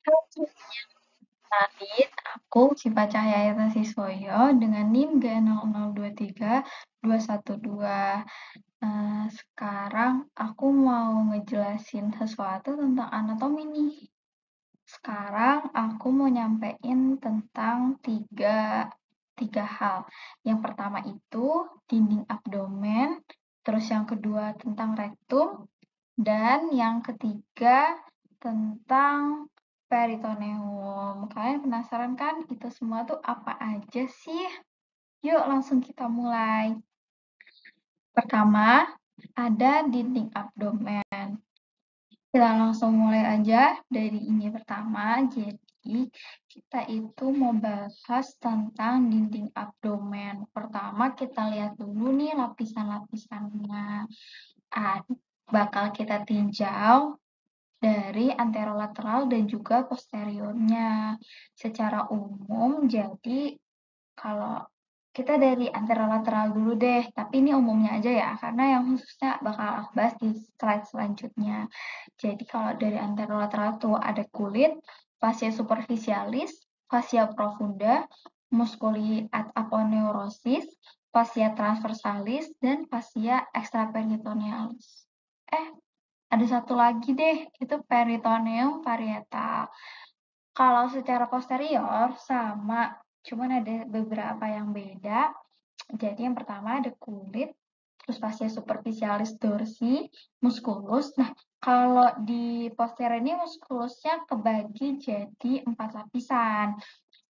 Halo, kenalin, aku Cipa Cahyayata Siswoyo dengan NIM G0023-212. Sekarang aku mau ngejelasin sesuatu tentang anatomi nih. Sekarang aku mau nyampein tentang tiga hal. Yang pertama itu dinding abdomen, terus yang kedua tentang rektum, dan yang ketiga tentang peritoneum. Kalian penasaran kan itu semua tuh apa aja sih? Yuk langsung kita mulai. Pertama, ada dinding abdomen. Kita langsung mulai aja dari ini pertama. Jadi, kita itu mau bahas tentang dinding abdomen. Pertama, kita lihat dulu nih lapisan-lapisannya. Bakal kita tinjau dari anterolateral dan juga posteriornya. Secara umum, jadi kalau kita dari anterolateral dulu deh, tapi ini umumnya aja ya, karena yang khususnya bakal aku bahas di slide selanjutnya. Jadi kalau dari anterolateral tuh ada kulit, fascia superficialis, fascia profunda, musculi ad aponeurosis, fascia transversalis, dan fascia extraperitonealis. Ada satu lagi deh, itu peritoneum parietal. Kalau secara posterior sama, cuman ada beberapa yang beda. Jadi yang pertama ada kulit, terus fascia superficialis dorsi, musculus. Nah, kalau di posterior ini musculusnya kebagi jadi 4 lapisan.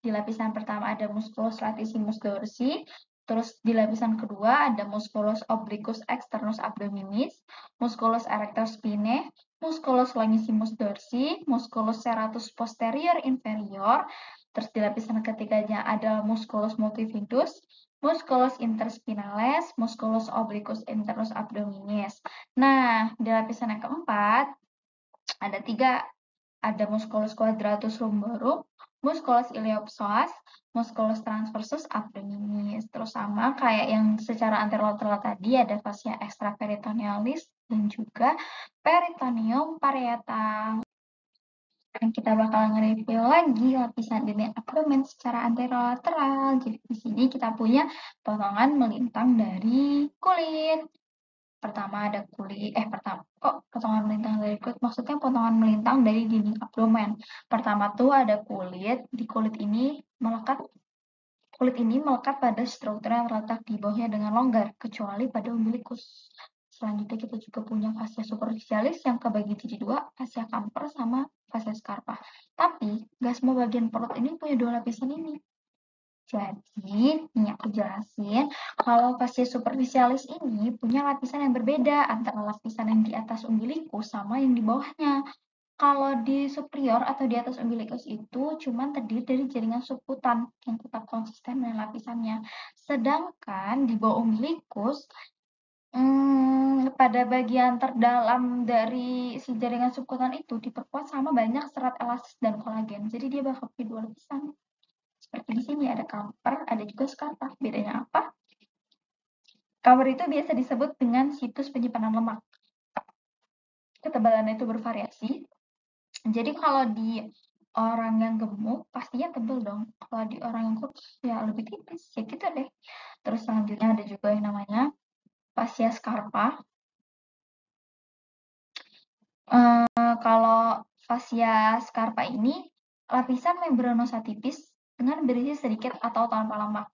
Di lapisan pertama ada musculus latissimus dorsi, terus di lapisan kedua ada musculus obliquus externus abdominis, musculus erector spinae, musculus longissimus dorsi, musculus serratus posterior inferior, terus di lapisan ketiganya ada musculus multifidus, musculus interspinales, musculus obliquus internus abdominis. Nah, di lapisan yang keempat ada tiga, ada musculus quadratus lumborum, musculus iliopsoas, musculus transversus abdominis. Terus sama kayak yang secara anterolateral tadi ada fascia extraperitonealis dan juga peritoneum parietal. Dan kita bakal nge-review lagi lapisan dinding abdomen secara anterolateral. Jadi di sini kita punya potongan melintang dari kulit. Pertama ada kulit, potongan melintang dari kulit? Maksudnya potongan melintang dari dinding abdomen. Pertama tuh ada kulit, di kulit ini melekat pada struktur yang terletak di bawahnya dengan longgar, kecuali pada umbilikus. Selanjutnya kita juga punya fascia superficialis yang kebagi jadi dua, fascia camper sama fascia scarpa. Tapi, nggak semua bagian perut ini punya dua lapisan ini. Jadi, ini aku jelasin, kalau fascia superficialis ini punya lapisan yang berbeda antara lapisan yang di atas umbilikus sama yang di bawahnya. Kalau di superior atau di atas umbilikus itu cuma terdiri dari jaringan subkutan yang tetap konsisten dengan lapisannya. Sedangkan di bawah umbilikus, pada bagian terdalam dari si jaringan subkutan itu diperkuat sama banyak serat elastis dan kolagen. Jadi dia bakal punya dua lapisan. Seperti di sini ada camper, ada juga scarpa. Bedanya apa? Camper itu biasa disebut dengan situs penyimpanan lemak. Ketebalannya itu bervariasi. Jadi kalau di orang yang gemuk pastinya tebel dong. Kalau di orang yang kurus ya lebih tipis. Ya gitu deh. Terus selanjutnya ada juga yang namanya fascia scarpa. Kalau fascia scarpa ini lapisan membranosa tipis dengan berisi sedikit atau tanpa lemak.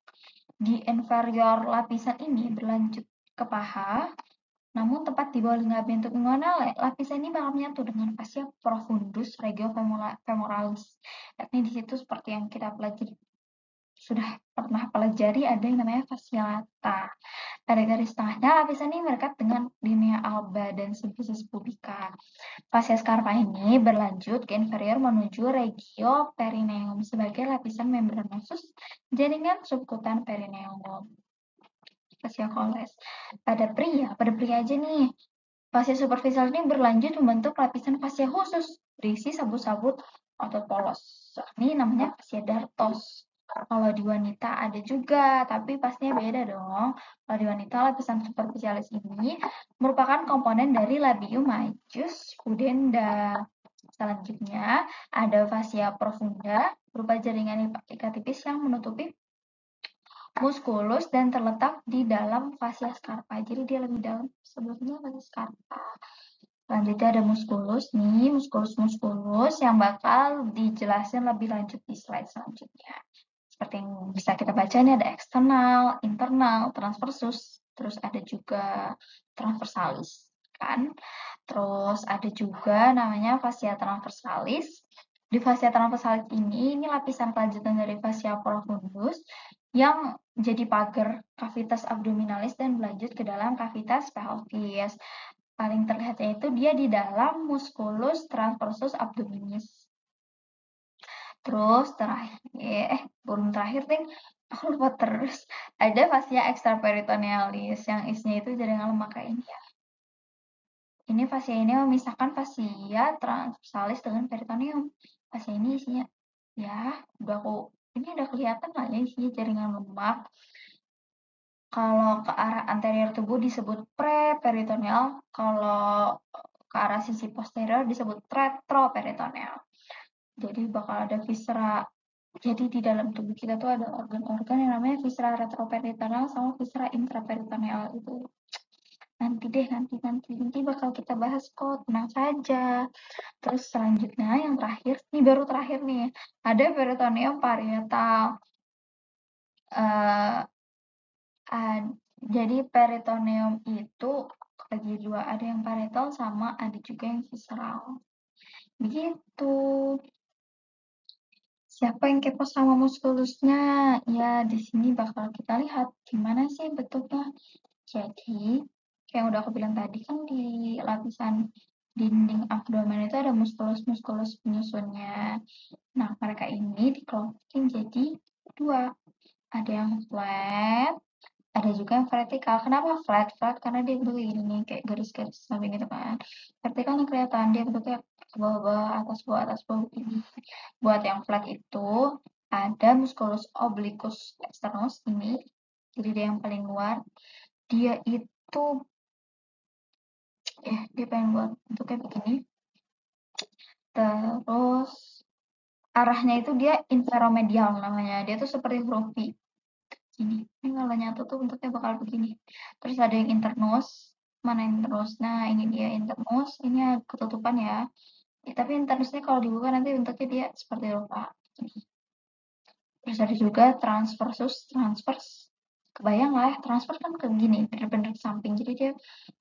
Di inferior lapisan ini berlanjut ke paha, namun tepat di bawah ligamen inguinale, lapisan ini bakal menyatu dengan fascia profundus regiofemoralis. Yakni di situ seperti yang kita sudah pernah pelajari ada yang namanya fascia lata. Pada garis tengahnya, lapisan ini melekat dengan linea alba dan subficies pubica. Fascia scarpa ini berlanjut ke inferior menuju regio perineum sebagai lapisan membranosus jaringan subkutan perineum. Fascia coles. Pada pria aja nih, fascia superficial ini berlanjut membentuk lapisan fascia khusus berisi sabut-sabut otot polos. Ini namanya fascia dartos. Kalau di wanita ada juga, tapi pastinya beda dong. Kalau di wanita, lapisan superficialis ini merupakan komponen dari labium majus pudenda. Selanjutnya, ada fascia profunda, berupa jaringan ikat tipis yang menutupi muskulus dan terletak di dalam fascia scarpa. Jadi dia lebih dalam sebelumnya fascia scarpa. Selanjutnya ada muskulus nih, muskulus yang bakal dijelasin lebih lanjut di slide selanjutnya. Seperti yang bisa kita baca ini ada eksternal, internal, transversus, terus ada juga transversalis, kan? Terus ada juga namanya fascia transversalis. Di fascia transversalis ini lapisan kelanjutan dari fascia profundus yang jadi pagar cavitas abdominalis dan berlanjut ke dalam cavitas pelvis. Paling terlihatnya itu dia di dalam musculus transversus abdominis. Terus belum terakhir deh, aku lupa terus. Ada fascia extraperitonealis yang isinya itu jaringan lemak kayak ini ya. Ini fascia ini memisahkan fascia transversalis dengan peritoneum. Fascia ini isinya ya, ini udah kelihatan lah ya isinya jaringan lemak. Kalau ke arah anterior tubuh disebut preperitoneal, kalau ke arah sisi posterior disebut retroperitoneal. Jadi bakal ada viscera. Jadi di dalam tubuh kita tuh ada organ-organ yang namanya viscera retroperitoneal sama viscera intraperitoneal itu. Nanti bakal kita bahas kok, tenang saja. Terus selanjutnya yang terakhir, ini baru terakhir nih, ada peritoneum parietal. Jadi peritoneum itu bagi dua, ada yang parietal sama ada juga yang visceral. Begitu. Siapa yang kepo sama muskulusnya? Ya, di sini bakal kita lihat gimana sih bentuknya. Jadi, kayak udah aku bilang tadi kan di lapisan dinding abdomen itu ada muskulus-muskulus penyusunnya. Nah, mereka ini dikelompokin jadi dua. Ada yang flat, ada juga yang vertikal. Kenapa flat? Flat karena dia bentuknya gini nih, kayak garis-garis samping gitu kan. Vertikal nih kelihatan, dia bentuknya bawah-bawah, atas bawah ini. Buat yang flat itu, ada musculus obliquus externus ini, jadi dia yang paling luar. Dia itu, dia paling luar, bentuknya begini. Terus, arahnya itu dia inferomedial namanya, dia tuh seperti huruf V. Ini kalau nyatu tuh bentuknya bakal begini. Terus ada yang internus, mana internus? Nah, ini dia internus, ini ketutupan ya. Tapi internusnya kalau dibuka nanti bentuknya dia seperti lupa. Terus ada juga transversus, kebayang lah ya, transverse kan ke gini, bener-bener samping, jadi dia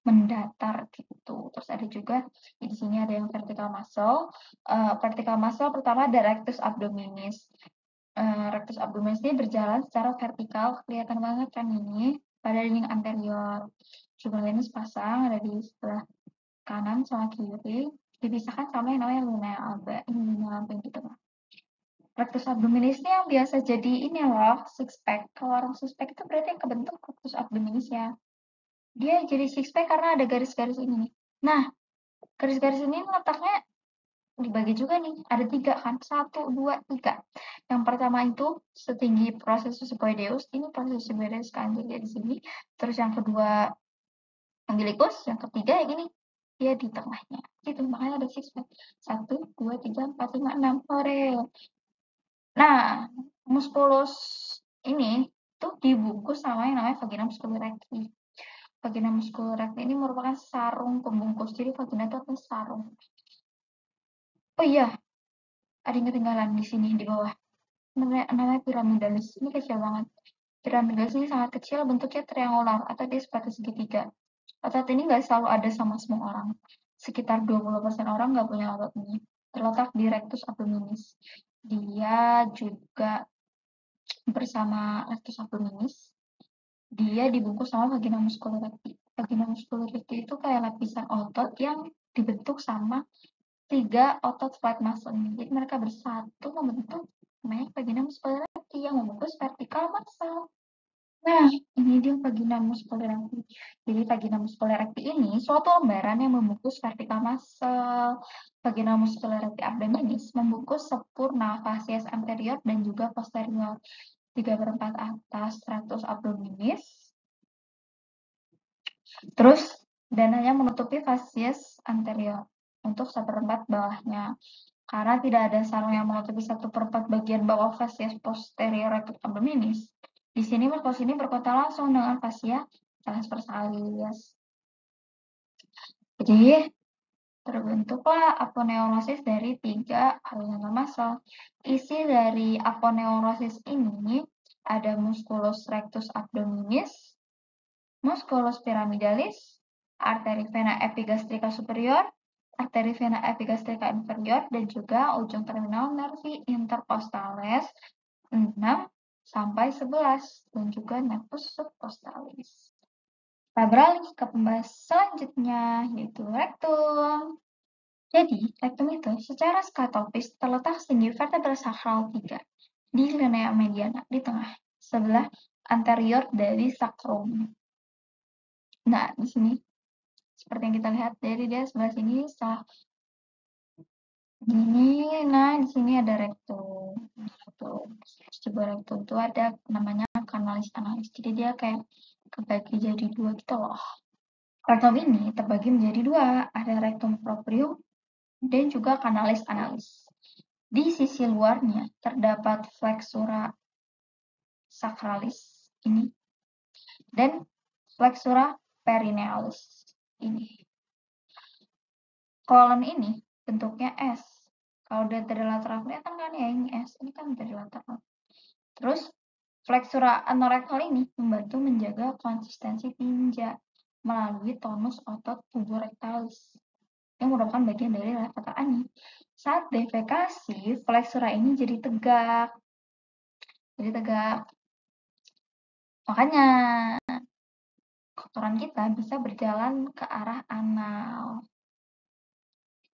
mendatar gitu. Terus ada juga di sini ada yang vertical muscle. Vertical muscle pertama ada rectus abdominis. Rectus abdominis ini berjalan secara vertikal, kelihatan banget kan ini pada dinding anterior. Jumlah ini sepasang ada di sebelah kanan sama kiri, dipisahkan sama yang namanya linea alba, ini linea alba gitu lah. Rectus abdominis ini yang biasa jadi ini loh, six pack. Kalau orang six pack itu berarti yang kebentuk rectus abdominis ya. Dia jadi six pack karena ada garis-garis ini. Nah, garis-garis ini letaknya dibagi juga nih, ada 3 kan, 1, 2, 3. Yang pertama itu setinggi processus sigmoideus, ini processus sigmoideus kan, jadi di sini. Terus yang kedua umbilicus, yang ketiga yang ini, dia di tengahnya. Gitu, makanya ada six pack. 1, 2, 3, 4, 5, 6. Hore. Nah, muskulus ini tuh dibungkus sama yang namanya vagina musculi recti. Vagina musculi recti ini merupakan sarung pembungkus. Jadi vagina itu adalah sarung. Oh iya, ada yang ketinggalan di sini di bawah. Namanya piramidalis. Ini kecil banget. Piramidalis ini sangat kecil, bentuknya triangular atau dia seperti segitiga. Otot ini nggak selalu ada sama semua orang. Sekitar 20% orang nggak punya otot ini. Terletak di rectus abdominis. Dia juga bersama rectus abdominis, dia dibungkus sama vagina musculi recti. Vagina musculi recti itu kayak lapisan otot yang dibentuk sama 3 otot flat muscle ini. Jadi mereka bersatu membentuk namanya vagina musculi recti yang membungkus vertikal muscle. Nah, ini dia vagina musculi recti. Jadi vagina musculi recti ini suatu lembaran yang membungkus vertikal muscle. Vagina musculi recti abdominis membungkus sempurna facies anterior dan juga posterior. 3/4 atas rectus abdominis. Terus dan hanya menutupi facies anterior. untuk 1/4 bawahnya. Karena tidak ada sarung yang menutupi 1/4 bagian bawah fascia posterior rectus abdominis. Di sini muskul ini berkontak langsung dengan fascia transversalis. Jadi, terbentuklah aponeurosis dari 3 horizontal muscle. Isi dari aponeurosis ini ada musculus rectus abdominis, musculus pyramidalis, arteri vena epigastrica superior, arteri vena epigastrica inferior, dan juga ujung terminal nervi intercostales 6 sampai 11, dan juga nervus subcostalis. Kita beralih ke pembahasan selanjutnya, yaitu rektum. Jadi, rektum itu secara skatopis terletak setinggi vertebra sakral 3 di linea mediana di tengah sebelah anterior dari sakrum. Nah, di sini seperti yang kita lihat dari dia sebelah sini setelah gini, nah di sini ada rektum. Terus juga rektum itu ada namanya kanalis analis. Jadi dia kayak kebagi jadi 2 gitu loh. Rektum ini terbagi menjadi 2, ada rektum proprium dan juga kanalis analis. Di sisi luarnya terdapat flexura sacralis ini dan flexura perinealis ini. Kolon ini bentuknya S. Kalau dari lateral kelihatan kan ya ini S, ini kan dari lateral. Terus flexura anorektal ini membantu menjaga konsistensi tinja melalui tonus otot puborectalis yang merupakan bagian dari levator ani. Saat defekasi, flexura ini jadi tegak. Makanya kotoran kita bisa berjalan ke arah anal.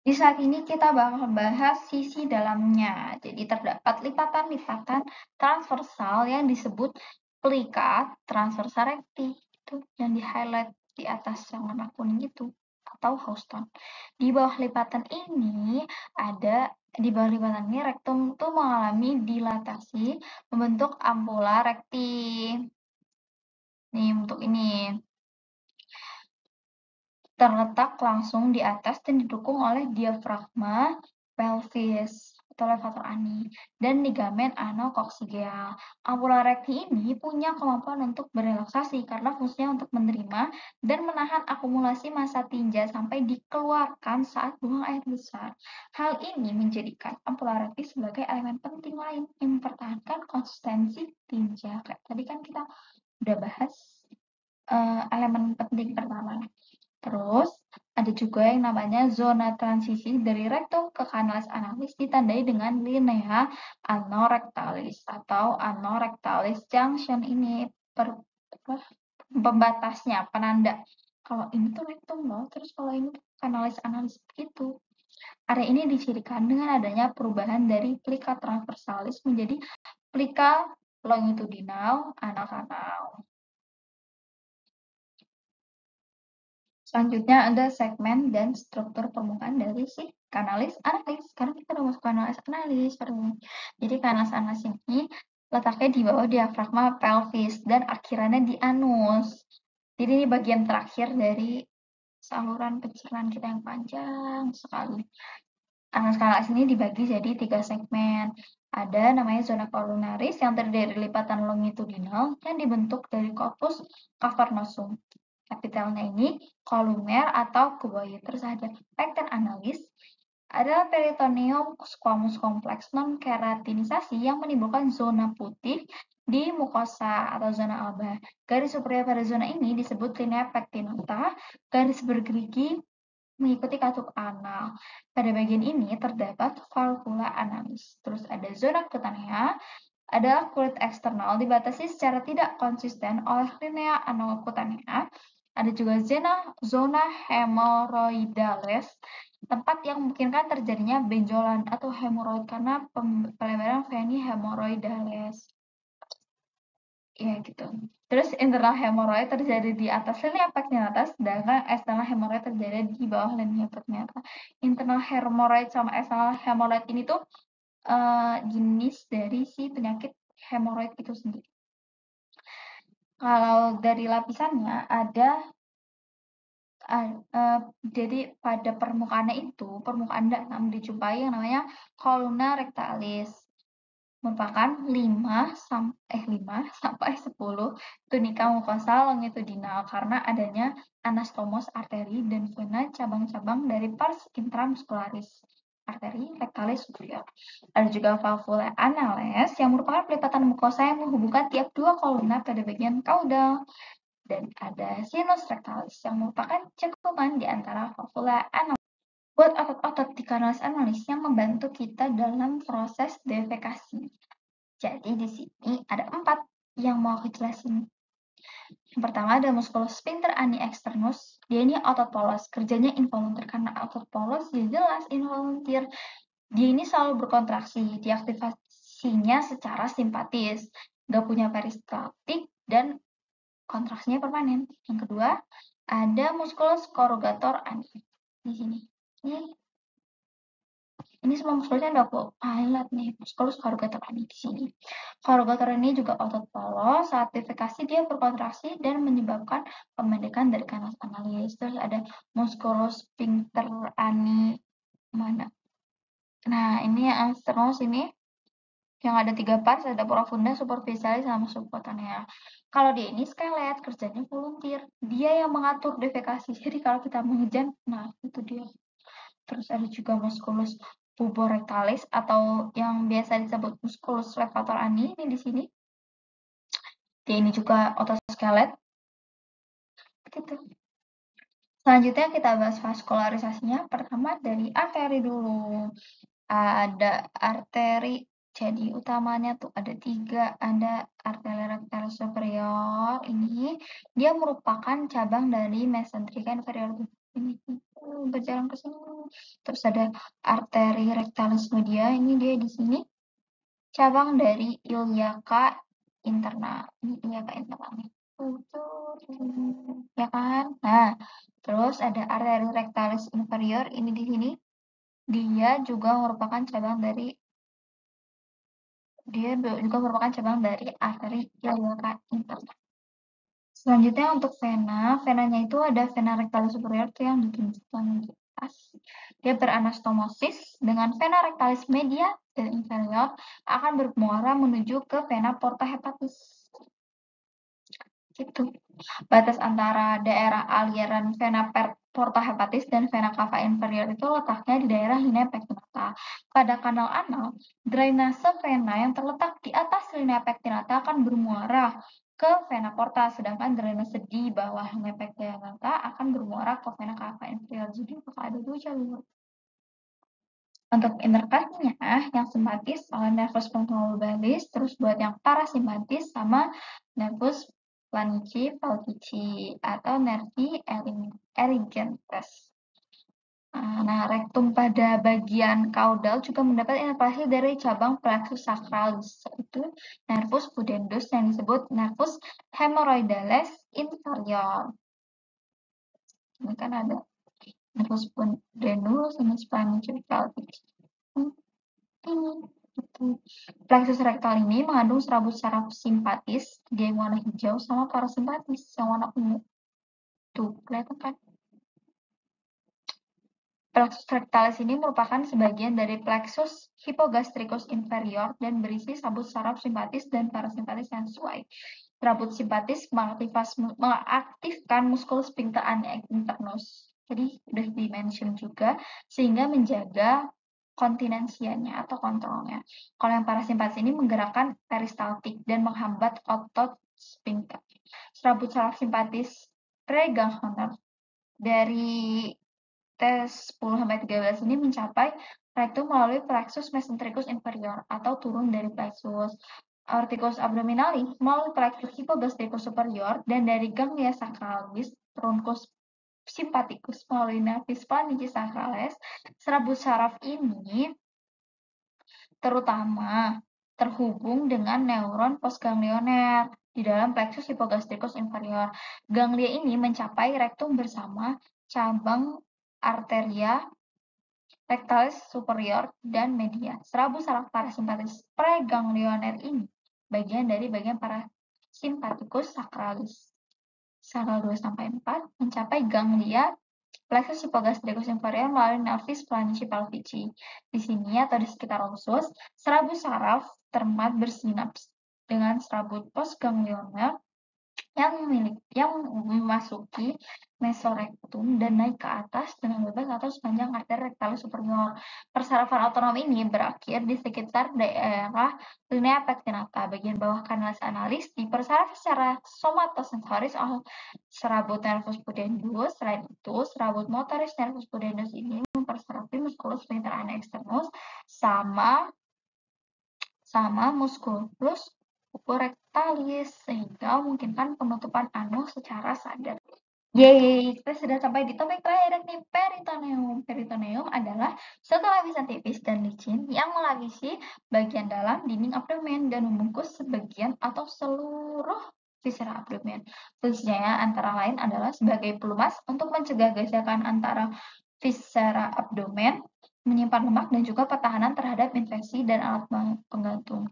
Di saat ini kita bakal bahas sisi dalamnya. Jadi terdapat lipatan-lipatan transversal yang disebut plica transversa recti. Itu yang di-highlight di atas yang warna kuning itu atau Houston. Di bawah lipatan ini rektum tuh mengalami dilatasi membentuk ampula recti. Nih untuk ini terletak langsung di atas dan didukung oleh diafragma pelvis atau levator ani dan ligamen anokoksigea. Ampula recti ini punya kemampuan untuk berelaksasi karena fungsinya untuk menerima dan menahan akumulasi massa tinja sampai dikeluarkan saat buang air besar. Hal ini menjadikan ampula recti sebagai elemen penting lain yang mempertahankan konsistensi tinja. Kayak tadi kan kita udah bahas elemen penting pertama. Terus, ada juga yang namanya zona transisi dari rektum ke kanalis analis ditandai dengan linea anorectalis atau anorectalis junction. Ini pembatasnya, penanda. Kalau ini tuh rektum loh, terus kalau ini kanalis analis gitu. Area ini dicirikan dengan adanya perubahan dari plica transversalis menjadi plica longitudinal anakanal. Selanjutnya ada segmen dan struktur permukaan dari si kanalis analis. Sekarang kita udah masuk kanalis analis. Jadi kanalis analis ini letaknya di bawah diafragma pelvis dan akhirannya di anus. Jadi ini bagian terakhir dari saluran pencernaan kita yang panjang sekali. Kanalis ini dibagi jadi 3 segmen. Ada namanya zona coronaris yang terdiri dari lipatan longitudinal yang dibentuk dari corpus cavernosum. Kapitelnya ini kolumer atau kuboid. Terus ada pecten analis, adalah peritoneum squamous kompleks non-keratinisasi yang menimbulkan zona putih di mukosa atau zona alba. Garis superior pada zona ini disebut linea pectinata, garis bergerigi mengikuti katup anal. Pada bagian ini terdapat valvula analis. Terus ada zona cutanea, adalah kulit eksternal dibatasi secara tidak konsisten oleh linea anocutanea. Ada juga zona hemoroidales, tempat yang memungkinkan terjadinya benjolan atau hemoroid karena pelebaran veni hemoroidales. Ya gitu. Terus internal hemoroid terjadi di atas linea pectinata, sedangkan external hemoroid terjadi di bawah linea pectinata. Internal hemoroid sama external hemoroid ini tuh jenis dari si penyakit hemoroid itu sendiri. Kalau dari lapisannya ada Jadi pada permukaannya itu, permukaan dalam dijumpai yang namanya columna rectalis, merupakan 5 sampai 10 tunika mukosa longitudinal karena adanya anastomos arteri dan vena cabang-cabang dari pars intramuscularis arteri rectalis superior. Ada juga valvula anales yang merupakan pelipatan mukosa yang menghubungkan tiap dua kolumna pada bagian kaudal. Dan ada sinus rectalis yang merupakan cekungan di antara valvula analis. Buat otot-otot di kanalis analis yang membantu kita dalam proses defekasi. Jadi di sini ada 4 yang mau aku jelasin. Yang pertama ada musculus sphincter ani externus. Dia ini otot polos, kerjanya involunteer karena otot polos dia jelas involunteer. Dia ini selalu berkontraksi, diaktifasinya secara simpatis, nggak punya peristaltik dan kontraksinya permanen. Yang kedua, ada musculus corrugator ani di sini. Ini semua muskulnya udah aku highlight nih, musculus corrugator ani di sini. Corrugator ini juga otot polos, saat defekasi dia berkontraksi dan menyebabkan pemendekan dari kanal analis. Terus ada musculus sphincter ani mana? Nah, ini yang externus ini yang ada 3 pars, ada profunda, superficialis, sama subcutaneous. Kalau dia ini skelet, kerjanya volunteer. Dia yang mengatur defekasi. Jadi kalau kita mengejan, nah itu dia. Terus ada juga musculus puborectalis atau yang biasa disebut musculus levator ani ini di sini. Dia ini juga otot skelet. Gitu. Selanjutnya kita bahas vaskularisasinya. Pertama dari arteri dulu. Ada arteri, jadi utamanya tuh ada 3. Ada arteri rectalis superior. Ini dia merupakan cabang dari mesenterica inferior. Ini berjalan ke sini. Terus ada arteri rectalis media. Ini dia di sini. Cabang dari iliaca interna. Ini iliaca interna nih. Ya kan? Nah, terus ada arteri rectalis inferior ini di sini. Dia juga merupakan cabang dari arteri iliaca interna. Selanjutnya untuk vena, venanya itu ada vena rectalis superior itu yang ditunjukkan di atas. Dia beranastomosis dengan vena rectalis media dan inferior akan bermuara menuju ke vena porta hepatis. Gitu. Batas antara daerah aliran vena porta hepatis dan vena cava inferior itu letaknya di daerah linea pectinata. Pada kanal anal, drainase vena yang terletak di atas linea pectinata akan bermuara ke vena porta, sedangkan drainase di bawah linea pectinata akan bermuara ke vena cava inferior. Jadi bakal ada 2 jalur. Untuk inervasinya yang simpatis oleh nervus punctobulbaris, terus buat yang parasimpatis sama nervus planici palpici atau nervi erigentes. Nah, rektum pada bagian kaudal juga mendapat inervasi dari cabang plexus sacralis, yaitu nervus pudendus yang disebut nervus hemorrhoidalis inferior. Ini kan ada nervus pudendus, nervus planici palpici. Ini gitu. Plexus rektal ini mengandung serabut saraf simpatis, dia yang warna hijau, sama parasimpatis yang warna ungu. Tuh, kelihatan kan? Plexus rectalis ini merupakan sebagian dari plexus hypogastricus inferior dan berisi sabut saraf simpatis dan parasimpatis yang sesuai. Serabut simpatis mengaktifkan musculus sphincter ani internus. Jadi udah di-mention juga sehingga menjaga kontinensianya atau kontrolnya. Kalau yang parasimpatis ini menggerakkan peristaltik dan menghambat otot sphincter. Serabut saraf simpatis preganglioner dari T10-13 ini mencapai rektum melalui plexus mesentericus inferior atau turun dari plexus aorticus abdominalis melalui plexus hypogastricus superior dan dari ganglia sacralis truncus simpaticus melalui nervis planicis sacralis. Serabut saraf ini terutama terhubung dengan neuron postganglioner di dalam plexus hypogastricus inferior. Ganglia ini mencapai rektum bersama cabang arteria rectalis superior dan media. Serabut saraf parasimpatis preganglioner ini bagian dari bagian parasimpaticus sacralis. Saraf 2-4 mencapai ganglia plexus hipogastricus inferior melalui nervis planici pelvici. Di sini atau di sekitar usus, serabut saraf termat bersinaps dengan serabut postganglional yang memasuki mesorektum dan naik ke atas dengan bebas atau sepanjang arteri rectalis superior. Persarafan otonom ini berakhir di sekitar daerah linea pectinata, bagian bawah kanalis analis, dipersaraf secara somatosensoris oleh serabut nervus pudendus. Selain itu, serabut motoris nervus pudendus ini mempersarafi musculus sphincter externus sama musculus rectalis sehingga memungkinkan penutupan anus secara sadar. Yeay, kita sudah sampai di topik terakhir nih, peritoneum. Peritoneum adalah suatu lapisan tipis dan licin yang melapisi bagian dalam dinding abdomen dan membungkus sebagian atau seluruh viscera abdomen. Fungsinya antara lain adalah sebagai pelumas untuk mencegah gesekan antara viscera abdomen, menyimpan lemak, dan juga pertahanan terhadap infeksi dan alat penggantung.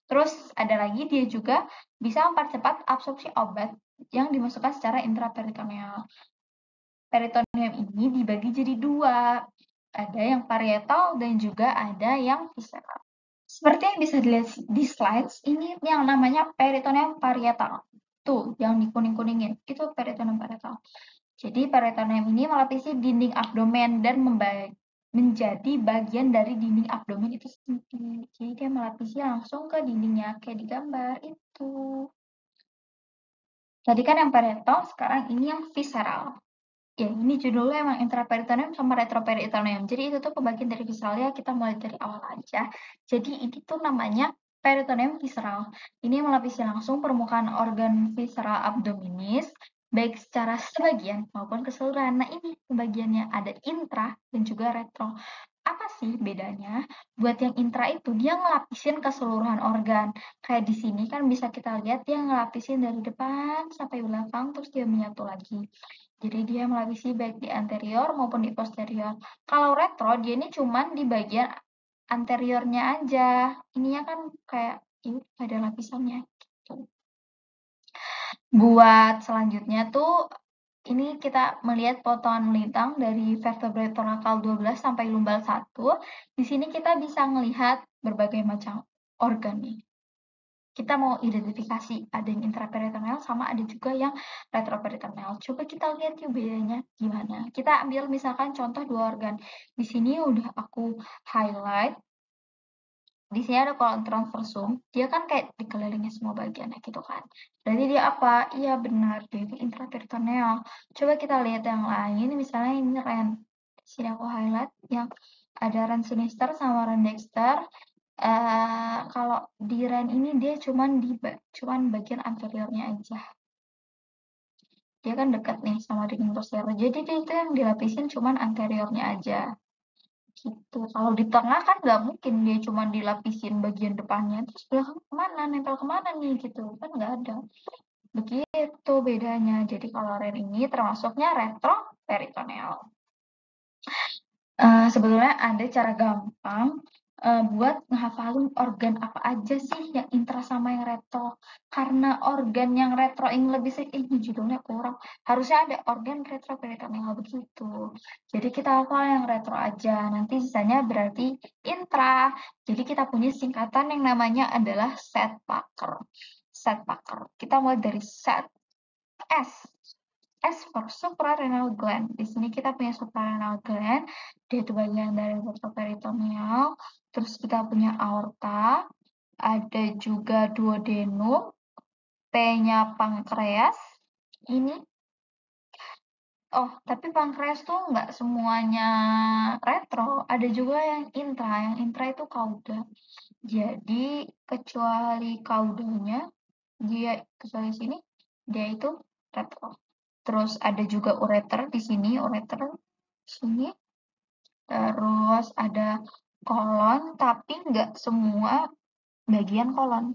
Terus ada lagi, dia juga bisa mempercepat absorpsi obat yang dimasukkan secara intraperitoneal. Peritoneum ini dibagi jadi dua, ada yang parietal dan juga ada yang visceral. Seperti yang bisa dilihat di slides, ini yang namanya peritoneum parietal. Tuh, yang dikuning-kuningin, itu peritoneum parietal. Jadi peritoneum ini melapisi dinding abdomen dan menjadi bagian dari dinding abdomen itu sendiri. Jadi dia melapisi langsung ke dindingnya, kayak di gambar itu. Tadi kan yang parietal, sekarang ini yang visceral. Ya, ini judulnya emang intraperitoneum sama retroperitoneum. Jadi itu tuh pembagian dari visceralnya, kita mulai dari awal aja. Jadi ini tuh namanya peritoneum visceral. Ini melapisi langsung permukaan organ visceral abdominis, baik secara sebagian maupun keseluruhan. Nah ini pembagiannya, ada intra dan juga retro. Apa sih bedanya? Buat yang intra itu dia ngelapisin keseluruhan organ. Kayak di sini kan bisa kita lihat dia ngelapisin dari depan sampai belakang terus dia menyatu lagi. Jadi dia melapisi baik di anterior maupun di posterior. Kalau retro dia ini cuman di bagian anteriornya aja. Ininya kan kayak ini ada lapisannya gitu. Buat selanjutnya tuh ini kita melihat potongan melintang dari vertebrae torakal 12 sampai lumbal 1. Di sini kita bisa melihat berbagai macam organ nih. Kita mau identifikasi ada yang intraperitoneal sama ada juga yang retroperitoneal. Coba kita lihat yuk bedanya gimana. Kita ambil misalkan contoh dua organ. Di sini udah aku highlight. Di sini ada kolon transversum, dia kan kayak dikelilingi semua bagiannya gitu kan. Berarti dia apa? Iya benar, dia itu intraperitoneal. Coba kita lihat yang lain, misalnya ini ren. Di sini aku highlight yang ada ren sinister sama ren dexter. Kalau di ren ini dia cuman bagian anteriornya aja. Dia kan dekat nih sama dinding posterior. Jadi dia itu yang dilapisin cuman anteriornya aja. Gitu. Kalau di tengah kan nggak mungkin dia cuma dilapisin bagian depannya, terus belakang kemana, nempel kemana nih gitu, kan nggak ada. Begitu bedanya. Jadi kalau ren ini termasuknya retroperitoneal. Sebetulnya ada cara gampang buat ngehafalin organ apa aja sih yang intra sama yang retro. Karena organ yang retro ini lebih ini judulnya kurang. Harusnya ada organ retroperitoneal begitu. Jadi kita hafal yang retro aja. Nanti sisanya berarti intra. Jadi kita punya singkatan yang namanya adalah Sedgwicker. Sedgwicker. Kita mulai dari Sed. S. S for suprarenal gland. Di sini kita punya suprarenal gland, dia itu bagian dari retroperitoneal. Terus kita punya aorta, ada juga duodenum, P-nya pankreas. Ini, oh tapi pankreas tuh nggak semuanya retro, ada juga yang intra. Yang intra itu kauda. Jadi kecuali kaudanya, kecuali sini, dia itu retro. Terus ada juga ureter di sini, ureter sini. Terus ada kolon, tapi nggak semua bagian kolon.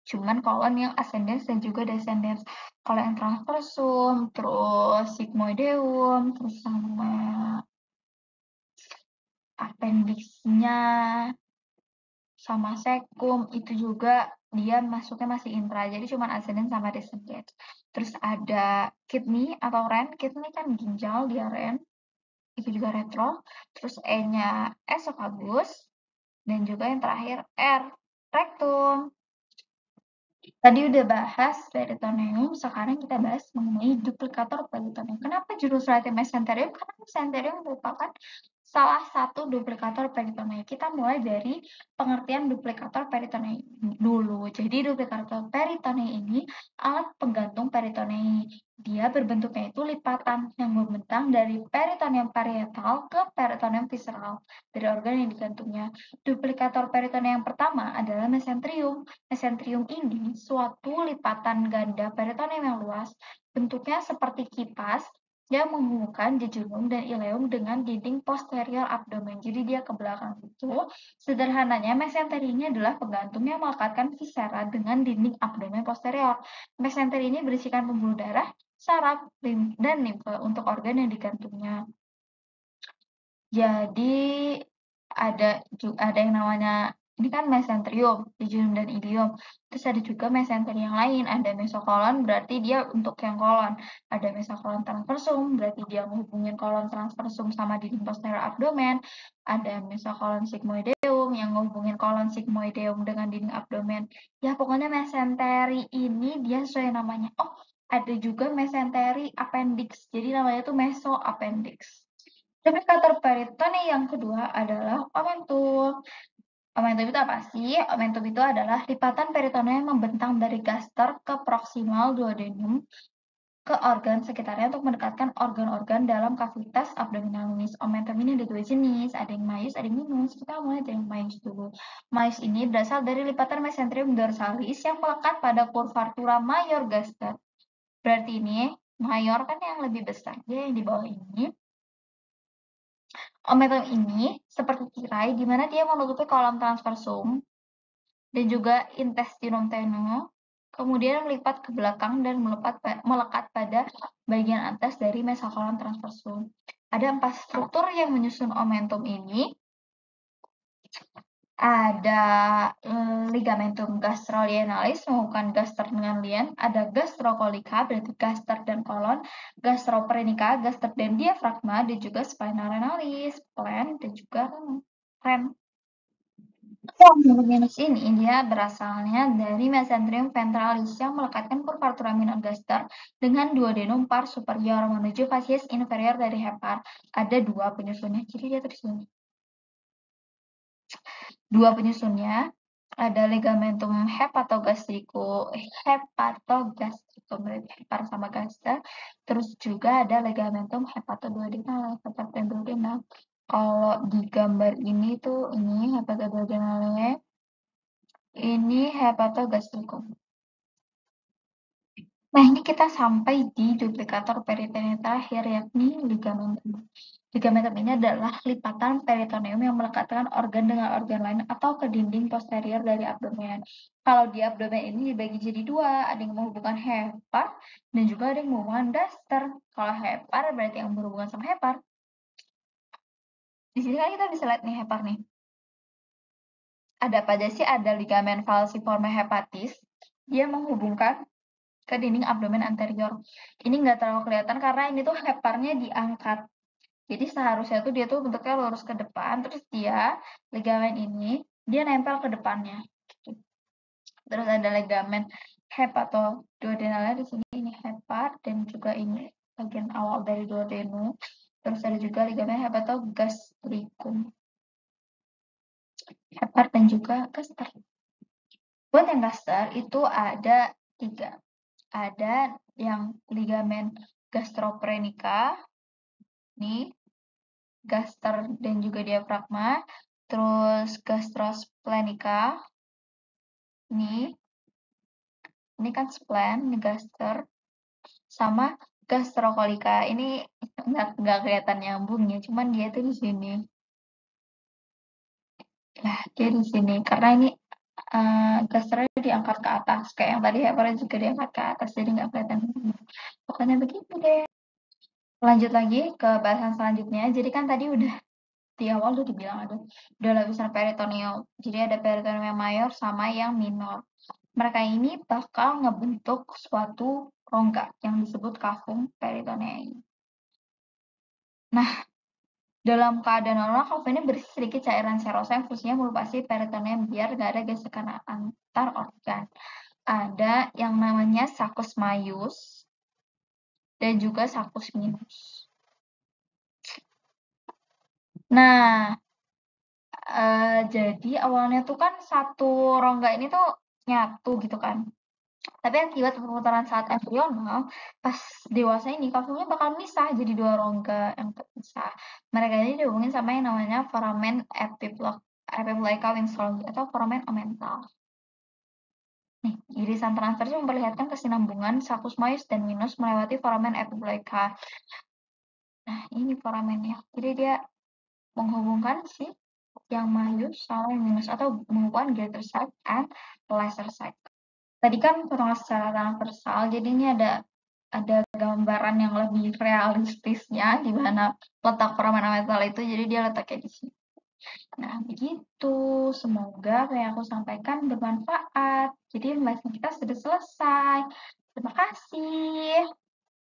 Cuman kolon yang ascendens dan juga descendens. Kalau yang transversum, terus sigmoideum, terus sama appendixnya sama sekum, itu juga dia masuknya masih intra, jadi cuma ascending sama descending. Terus ada kidney atau ren, kidney kan ginjal, dia ren, itu juga retro. Terus E-nya esophagus, dan juga yang terakhir R, rectum. Tadi udah bahas peritoneum, sekarang kita bahas mengenai duplikator peritoneum. Kenapa judul slide mesenterium? Karena mesenterium merupakan salah satu duplikator peritoneum. Kita mulai dari pengertian duplikator peritoneum dulu. Jadi duplikator peritoneum ini alat penggantung peritoneum. Dia berbentuknya itu lipatan yang membentang dari peritoneum parietal ke peritoneum visceral dari organ yang digantungnya. Duplikator peritoneum yang pertama adalah mesenterium. Mesenterium ini suatu lipatan ganda peritoneum yang luas, bentuknya seperti kipas yang menghubungkan jejunum dan ileum dengan dinding posterior abdomen. Jadi dia ke belakang itu. Sederhananya, mesenteri ini adalah penggantung yang melekatkan viscera dengan dinding abdomen posterior. Mesenteri ini berisikan pembuluh darah, saraf, dan limfe untuk organ yang digantungnya. Jadi ada yang namanya ini kan mesenterium, jejunum dan ileum. Terus ada juga mesenteri yang lain, ada mesokolon berarti dia untuk yang kolon. Ada mesokolon transversum berarti dia menghubungin kolon transversum sama dinding posterior abdomen. Ada mesokolon sigmoideum yang menghubungin kolon sigmoideum dengan dinding abdomen. Ya pokoknya mesenteri ini dia sesuai namanya. Oh, ada juga mesenteri appendix. Jadi namanya tuh mesoappendix. Duplikator peritoneum yang kedua adalah omentum. Omentum itu apa sih? Omentum itu adalah lipatan peritoneum yang membentang dari gaster ke proximal duodenum ke organ sekitarnya untuk mendekatkan organ-organ dalam kavitas abdominalis. Omentum ini ada dua jenis, ada yang maius, ada yang minus. Kita mulai dari yang maius dulu. Maius ini berasal dari lipatan mesenterium dorsalis yang melekat pada curvatura major gaster. Berarti ini mayor kan yang lebih besar, dia yang di bawah ini. Omentum ini seperti tirai di mana dia menutupi kolom transversum dan juga intestinum tenue, kemudian melipat ke belakang dan melekat pada bagian atas dari mesokolon transversum. Ada 4 struktur yang menyusun omentum ini. Ada ligamentum gastrolienalis menghubungkan gaster dengan lien, ada gastrokolika berarti gaster dan kolon, gastroprenica, gaster dan diafragma, dan juga spina renalis, plan, dan juga ren. Genus ini dia berasalnya dari mesenterium ventralis yang melekatkan curvatura minor gaster dengan duodenum par superior menuju facies inferior dari hepar. Ada 2 penyusunnya, jadi dia tersusun. 2 penyusunnya, ada ligamentum hepatogastricum berarti hepar sama gaster, terus juga ada ligamentum hepatoduodenal, hepatoduodenal. Kalau di gambar ini tuh ini hepatoduodenalnya, ini hepatogastricum. Nah, ini kita sampai di duplikator peritoneum terakhir, yakni ligamentum. Ligamentum ini adalah lipatan peritoneum yang melekatkan organ dengan organ lain atau ke dinding posterior dari abdomen. Kalau di abdomen ini dibagi jadi 2, ada yang menghubungkan hepar dan juga ada yang menghubungkan gaster. Kalau hepar berarti yang berhubungan sama hepar. Di sini kan kita bisa lihat nih hepar nih. Ada apa aja sih? Ada ligamen falciforme hepatis. Dia menghubungkan ke dinding abdomen anterior. Ini nggak terlalu kelihatan karena ini tuh heparnya diangkat. Jadi seharusnya tuh dia tuh bentuknya lurus ke depan, terus dia ligamen ini dia nempel ke depannya. Gitu. Terus ada ligamen hepatoduodenalnya di sini, ini hepar dan juga ini bagian awal dari duodenum. Terus ada juga ligamen hepatogastricum. Hepar dan juga gaster. Buat yang gaster itu ada 3. Ada yang ligamen gastroprenica, nih, gaster dan juga diafragma, terus gastrosplenica, ini kan splen, ini gaster, sama gastrokolika. Ini nggak kelihatan nyambungnya, cuman dia tuh di sini. Ya, dia di sini karena ini gasternya diangkat ke atas, kayak yang tadi heparnya juga diangkat ke atas, jadi nggak kelihatan. Pokoknya begitu deh. Lanjut lagi ke bahasan selanjutnya. Jadi kan tadi udah di awal udah dibilang ada 2 lapisan peritoneum. Jadi ada peritoneum yang mayor sama yang minor. Mereka ini bakal ngebentuk suatu rongga yang disebut cavum peritoneum. Nah, dalam keadaan normal cavum ini berisi sedikit cairan serosa yang fungsinya melupasi peritoneum biar gak ada gesekan antar organ. Ada yang namanya saccus maius dan juga saccus minus. Nah, jadi awalnya tuh kan satu rongga ini tuh nyatu gitu kan. Tapi akibat perputaran saat embrional, pas dewasa ini kalsiumnya bakal misah jadi 2 rongga yang terpisah. Mereka ini dihubungin sama yang namanya foramen epiploica winslowii atau foramen omental. Nih, irisan transversi memperlihatkan kesinambungan saccus maius dan minus melewati foramen epiploica. Nah, ini foramennya. Jadi dia menghubungkan si yang maius sama yang minus atau menghubungkan greater side and lesser side. Tadi kan potongan secara transversal, jadi ini ada gambaran yang lebih realistisnya di mana letak foramen metal itu, jadi dia letaknya di sini. Nah, begitu. Semoga apa yang aku sampaikan bermanfaat. Jadi pembahasan kita sudah selesai. Terima kasih.